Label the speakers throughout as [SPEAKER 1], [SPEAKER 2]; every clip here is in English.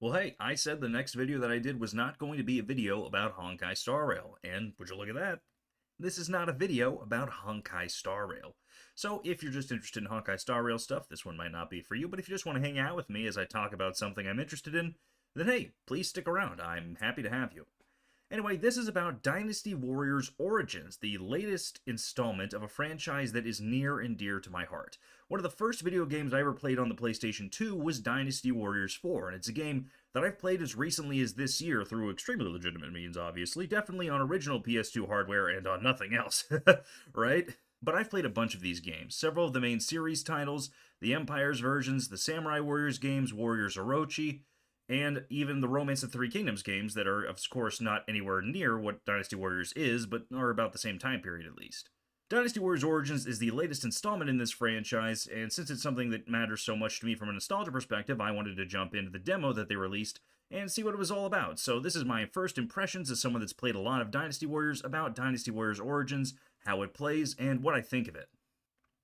[SPEAKER 1] Well, hey, I said the next video that I did was not going to be a video about Honkai Star Rail, and would you look at that? This is not a video about Honkai Star Rail. So if you're just interested in Honkai Star Rail stuff, this one might not be for you, but if you just want to hang out with me as I talk about something I'm interested in, then hey, please stick around. I'm happy to have you. Anyway, this is about Dynasty Warriors Origins, the latest installment of a franchise that is near and dear to my heart. One of the first video games I ever played on the PlayStation 2 was Dynasty Warriors 4, and it's a game that I've played as recently as this year through extremely legitimate means, obviously, definitely on original PS2 hardware and on nothing else, right? But I've played a bunch of these games, several of the main series titles, the Empire's versions, the Samurai Warriors games, Warriors Orochi, and even the Romance of Three Kingdoms games that are, of course, not anywhere near what Dynasty Warriors is, but are about the same time period at least. Dynasty Warriors Origins is the latest installment in this franchise, and since it's something that matters so much to me from a nostalgia perspective, I wanted to jump into the demo that they released and see what it was all about. So this is my first impressions as someone that's played a lot of Dynasty Warriors about Dynasty Warriors Origins, how it plays, and what I think of it.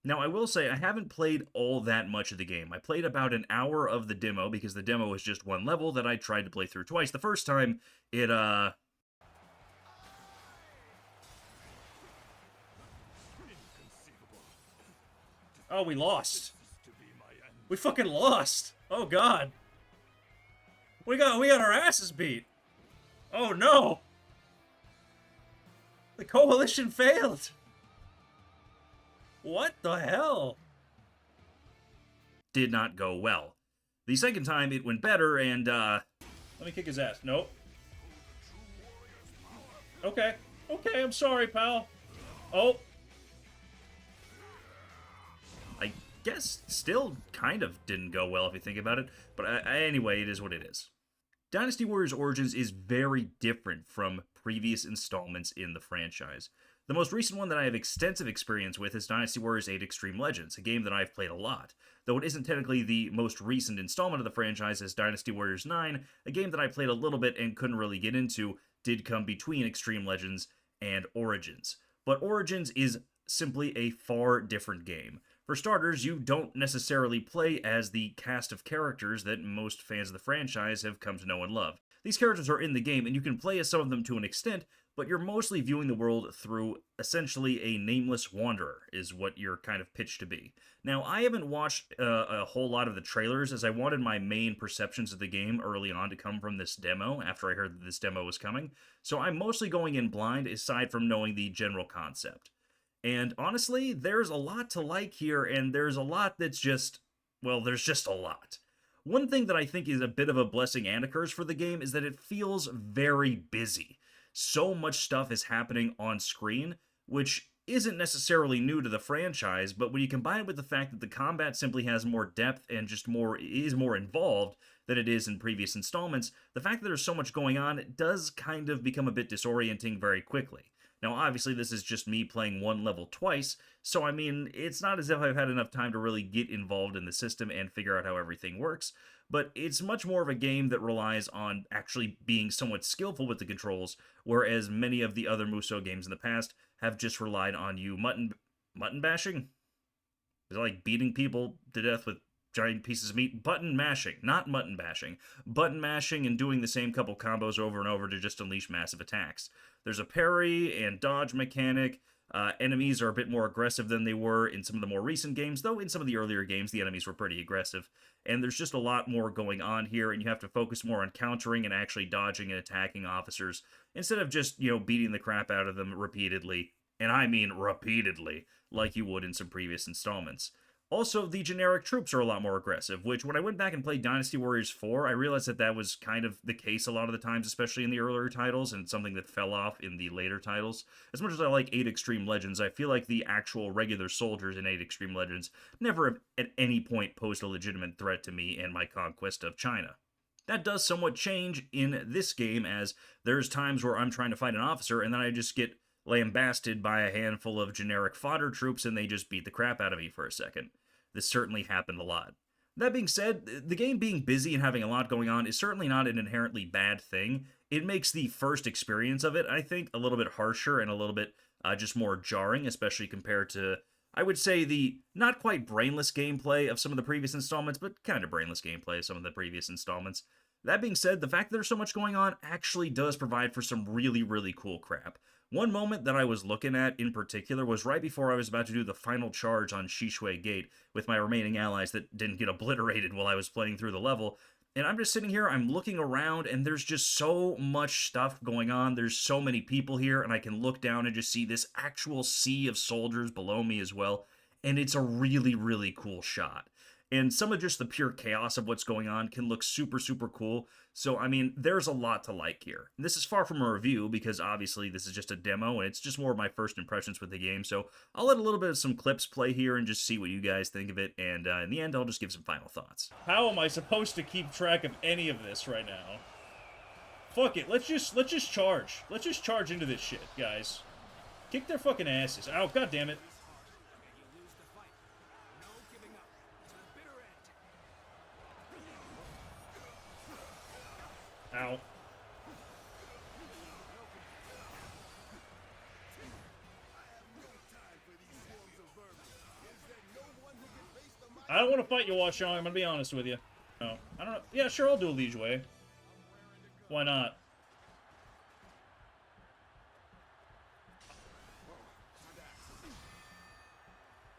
[SPEAKER 1] Now, I will say, I haven't played all that much of the game. I played about an hour of the demo, because the demo was just one level that I tried to play through twice. The first time, Oh, we lost. We fucking lost! Oh, God. We got our asses beat! Oh, no! The coalition failed! What the hell? Did not go well. The second time it went better, and let me kick his ass. Nope. Okay. Okay, I'm sorry, pal. Oh. I guess still kind of didn't go well if you think about it, but anyway, it is what it is. Dynasty Warriors Origins is very different from previous installments in the franchise. The most recent one that I have extensive experience with is Dynasty Warriors 8 Extreme Legends, a game that I've played a lot, though it isn't technically the most recent installment of the franchise as Dynasty Warriors 9, a game that I played a little bit and couldn't really get into, did come between Extreme Legends and Origins. But Origins is simply a far different game. For starters, you don't necessarily play as the cast of characters that most fans of the franchise have come to know and love. These characters are in the game, and you can play as some of them to an extent, but you're mostly viewing the world through essentially a nameless wanderer, is what you're kind of pitched to be. Now, I haven't watched a whole lot of the trailers, as I wanted my main perceptions of the game early on to come from this demo, after I heard that this demo was coming, so I'm mostly going in blind, aside from knowing the general concept. And honestly, there's a lot to like here, and there's a lot that's just, well, there's just a lot. One thing that I think is a bit of a blessing and a curse for the game is that it feels very busy. So much stuff is happening on screen, which isn't necessarily new to the franchise, but when you combine it with the fact that the combat simply has more depth and just is more involved than it is in previous installments, the fact that there's so much going on does kind of become a bit disorienting very quickly. Now, obviously, this is just me playing one level twice, so I mean, it's not as if I've had enough time to really get involved in the system and figure out how everything works, but it's much more of a game that relies on actually being somewhat skillful with the controls, whereas many of the other Musou games in the past have just relied on you mutton bashing? Is it like beating people to death with giant pieces of meat? Button mashing, not mutton bashing. Button mashing and doing the same couple combos over and over to just unleash massive attacks. There's a parry and dodge mechanic. Enemies are a bit more aggressive than they were in some of the more recent games, though in some of the earlier games the enemies were pretty aggressive. And there's just a lot more going on here, and you have to focus more on countering and actually dodging and attacking officers, instead of just, beating the crap out of them repeatedly. And I mean repeatedly, like you would in some previous installments. Also, the generic troops are a lot more aggressive, which when I went back and played Dynasty Warriors 4, I realized that that was kind of the case a lot of the times, especially in the earlier titles, and something that fell off in the later titles. As much as I like 8 Extreme Legends, I feel like the actual regular soldiers in 8 Extreme Legends never have at any point posed a legitimate threat to me and my conquest of China. That does somewhat change in this game, as there's times where I'm trying to fight an officer, and then I just get lambasted by a handful of generic fodder troops, and they just beat the crap out of me for a second. This certainly happened a lot. That being said, the game being busy and having a lot going on is certainly not an inherently bad thing. It makes the first experience of it, I think, a little bit harsher and a little bit just more jarring, especially compared to, I would say, the not quite brainless gameplay of some of the previous installments, but kind of brainless gameplay of some of the previous installments. That being said, the fact that there's so much going on actually does provide for some really, really cool crap. One moment that I was looking at in particular was right before I was about to do the final charge on Shishui Gate with my remaining allies that didn't get obliterated while I was playing through the level. And I'm just sitting here, I'm looking around, and there's just so much stuff going on. There's so many people here, and I can look down and just see this actual sea of soldiers below me as well. And it's a really, really cool shot. And some of just the pure chaos of what's going on can look super, super cool. So, I mean, there's a lot to like here. This is far from a review because obviously this is just a demo and it's just more of my first impressions with the game. So, I'll let a little bit of some clips play here and just see what you guys think of it. And in the end, I'll just give some final thoughts.
[SPEAKER 2] How am I supposed to keep track of any of this right now? Fuck it. Let's just charge. Let's just charge into this shit, guys. Kick their fucking asses. Ow, god damn it. Ow. I don't want to fight you, Washong. I'm gonna be honest with you. No, I don't know. Yeah, sure, I'll do a Liege Way. Why not?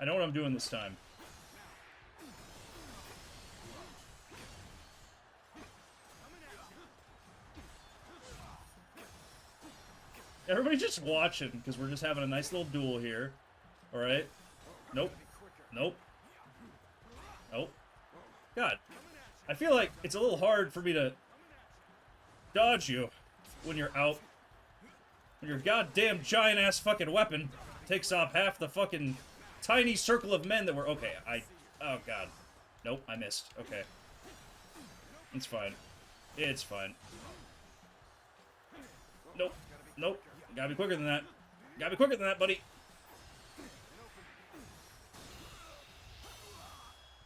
[SPEAKER 2] I know what I'm doing this time. Everybody just watching, because we're just having a nice little duel here. Alright. Nope. Nope. Nope. God. I feel like it's a little hard for me to dodge you when you're out. When your goddamn giant-ass fucking weapon takes off half the fucking tiny circle of men that were... Okay, oh, God. Nope, I missed. Okay. It's fine. It's fine. Nope. Nope. Gotta be quicker than that. Gotta be quicker than that, buddy.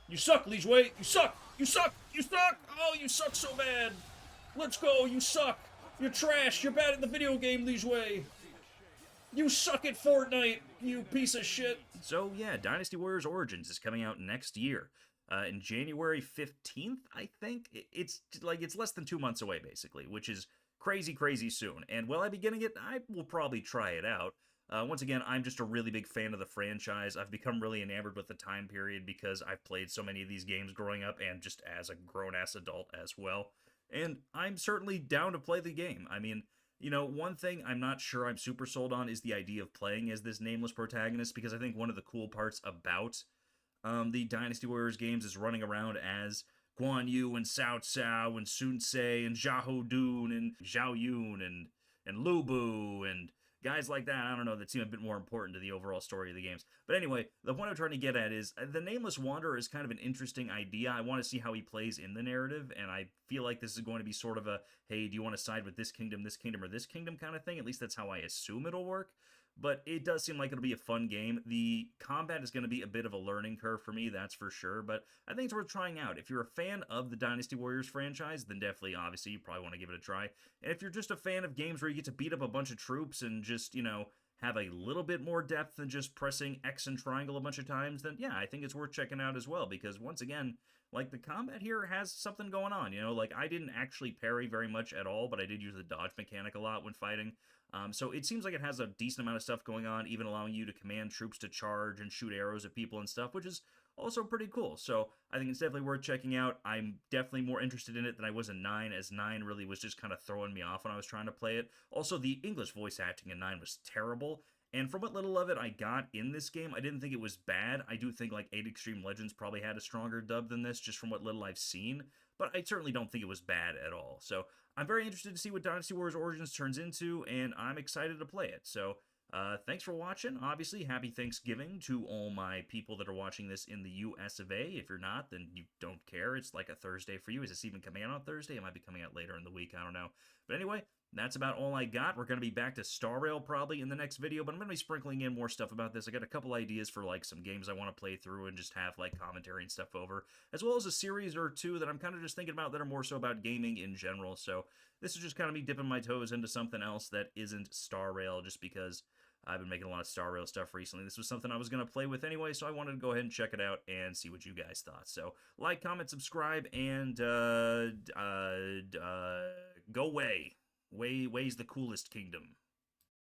[SPEAKER 2] You suck, Liege Way. You suck. You suck. You suck. Oh, you suck so bad. Let's go. You suck. You're trash. You're bad at the video game, Liege Way. You suck at Fortnite, you piece of shit.
[SPEAKER 1] So, yeah, Dynasty Warriors Origins is coming out next year. In January 15th, I think. It's less than 2 months away, basically, which is crazy, crazy soon. And will I be getting it? I will probably try it out. Once again, I'm just a really big fan of the franchise. I've become really enamored with the time period because I've played so many of these games growing up and just as a grown-ass adult as well. And I'm certainly down to play the game. I mean, you know, one thing I'm not sure I'm super sold on is the idea of playing as this nameless protagonist, because I think one of the cool parts about the Dynasty Warriors games is running around as Guan Yu and Cao Cao and Sun Ce and Xiahou Dun and Zhao Yun and Lu Bu and guys like that, I don't know, that seem a bit more important to the overall story of the games. But anyway, the point I'm trying to get at is the Nameless Wanderer is kind of an interesting idea. I want to see how he plays in the narrative, and I feel like this is going to be sort of a, hey, do you want to side with this kingdom, or this kingdom kind of thing? At least that's how I assume it'll work. But it does seem like it'll be a fun game. The combat is going to be a bit of a learning curve for me, that's for sure, but I think it's worth trying out. If you're a fan of the Dynasty Warriors franchise, then definitely, obviously, you probably want to give it a try. And if you're just a fan of games where you get to beat up a bunch of troops and just, you know, have a little bit more depth than just pressing X and triangle a bunch of times, then yeah, I think it's worth checking out as well, because once again, like, the combat here has something going on, you know? Like, I didn't actually parry very much at all, but I did use the dodge mechanic a lot when fighting. So it seems like it has a decent amount of stuff going on, even allowing you to command troops to charge and shoot arrows at people and stuff, which is also pretty cool. So I think it's definitely worth checking out. I'm definitely more interested in it than I was in 9, as 9 really was just kind of throwing me off when I was trying to play it. Also, the English voice acting in 9 was terrible. And from what little of it I got in this game, I didn't think it was bad. I do think, like, 8 Extreme Legends probably had a stronger dub than this, just from what little I've seen. But I certainly don't think it was bad at all. So I'm very interested to see what Dynasty Warriors Origins turns into, and I'm excited to play it. So thanks for watching. Obviously, happy Thanksgiving to all my people that are watching this in the US of A. If you're not, then you don't care. It's like a Thursday for you. Is this even coming out on Thursday? It might be coming out later in the week. I don't know. But anyway, that's about all I got. We're going to be back to Star Rail probably in the next video, but I'm going to be sprinkling in more stuff about this. I got a couple ideas for, like, some games I want to play through and just have, like, commentary and stuff over, as well as a series or two that I'm kind of just thinking about that are more so about gaming in general. So this is just kind of me dipping my toes into something else that isn't Star Rail, just because I've been making a lot of Star Rail stuff recently. This was something I was going to play with anyway, so I wanted to go ahead and check it out and see what you guys thought. So, like, comment, subscribe, and go Way. Way's the coolest kingdom.